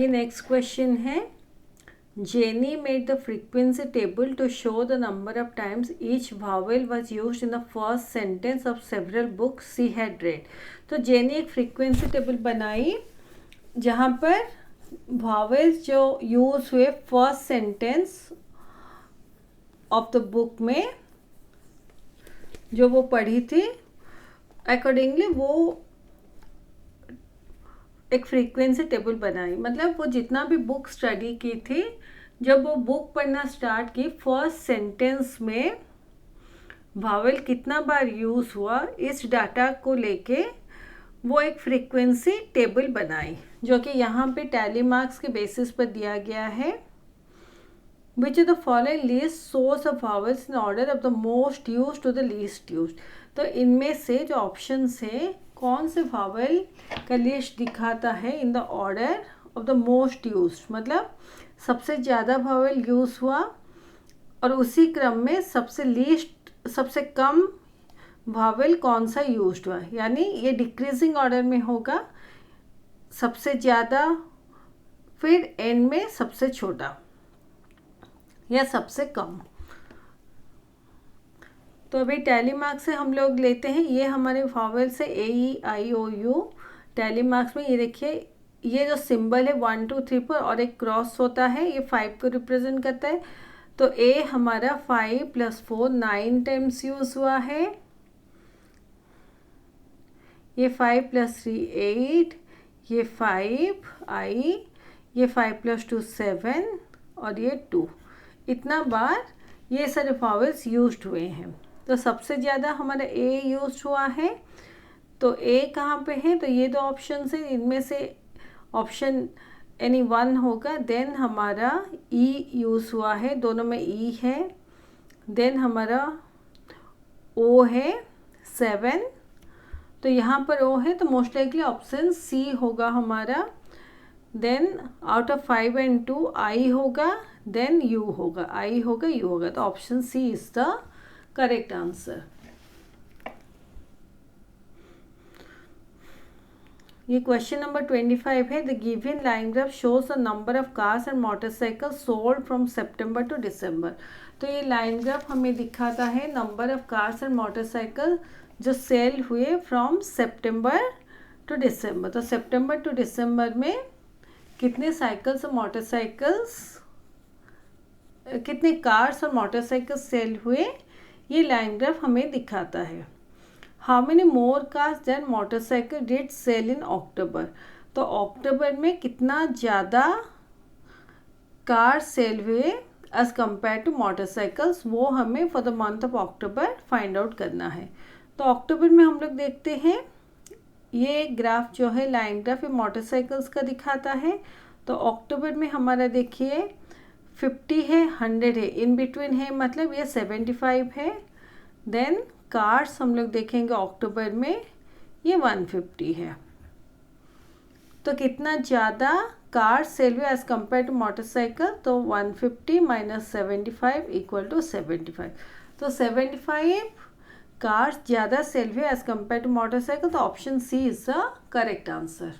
ये next question है, Jenny made the frequency table to show the number of times each vowel was used in the first sentence of several books she had read. तो jenny एक frequency table बनाई जहाँ पर vowels जो use हुए first sentence of the book में जो वो पढ़ी थी, अकॉर्डिंगली वो एक फ्रीक्वेंसी टेबल बनाई। मतलब वो जितना भी बुक स्टडी की थी, जब वो बुक पढ़ना स्टार्ट की, फर्स्ट सेंटेंस में वावल कितना बार यूज़ हुआ, इस डाटा को लेके वो एक फ्रीक्वेंसी टेबल बनाई, जो कि यहाँ पे टैली मार्क्स के बेसिस पर दिया गया है। Which of the following list source of vowels in order of the most use to the least use. तो इनमें से जो ऑप्शंस है, कौन से वावल का लिस्ट दिखाता है in the order of the most use, मतलब सबसे ज़्यादा वावल यूज़ हुआ और उसी क्रम में सबसे कम वावल कौन सा यूज हुआ, यानी ये डिक्रीजिंग ऑर्डर में होगा, सबसे ज़्यादा फिर एंड में सबसे छोटा या सबसे कम। तो अभी टैली मार्क्स से हम लोग लेते हैं, ये हमारे वावल से AEIOU। टैली मार्क्स में ये देखिए, ये जो सिंबल है 1 2 3 4 और एक क्रॉस होता है, ये 5 को रिप्रेजेंट करता है। तो A हमारा 5 + 4 9 टाइम्स यूज हुआ है, ये 5 + 3 8, ये 5 I, ये 5 + 2 7 और ये 2। इतना बार ये सारे वावल्स यूज्ड हुए हैं। तो सबसे ज़्यादा हमारा A यूज हुआ है। तो A कहाँ पे है, तो ये दो ऑप्शन है, इनमें से ऑप्शन एनी वन होगा। देन हमारा E यूज़ हुआ है, दोनों में E है। देन हमारा O है 7, तो यहाँ पर O है, तो मोस्ट लाइकली ऑप्शन C होगा हमारा। Then out of 5 and 2 I होगा, देन U होगा, I होगा, U होगा। तो option C is the correct answer. ये क्वेश्चन नंबर 25 है। The given line graph shows the number of cars and motorcycle sold from September to December. तो ये line graph हमें दिखाता है number of cars and motorcycle जो sell हुए from September to December. तो सितंबर टू दिसंबर में कितने साइकिल्स और मोटरसाइकिल्स, कितने कार्स और मोटरसाइकिल्स सेल हुए, ये लाइन ग्राफ हमें दिखाता है। How many more cars than motorcycle did sell in October. तो अक्टूबर में कितना ज़्यादा कार सेल हुए एज कंपेयर टू मोटरसाइकिल्स, वो हमें for the month of October find out करना है। तो अक्टूबर में हम लोग देखते हैं, ये ग्राफ जो है लाइन ग्राफ, ये मोटरसाइकिल्स का दिखाता है। तो अक्टूबर में हमारा देखिए 50 है, 100 है, इन बिटवीन है, मतलब ये 75 है। देन कार्स हम लोग देखेंगे अक्टूबर में, ये 150 है। तो कितना ज़्यादा कार सेल हुए एज कम्पेयर टू मोटरसाइकिल, तो 150 - 75 = 75। तो 75 कार्स ज़्यादा सेल हुए एज कम्पेयर टू मोटरसाइकिल, तो option C is the correct answer.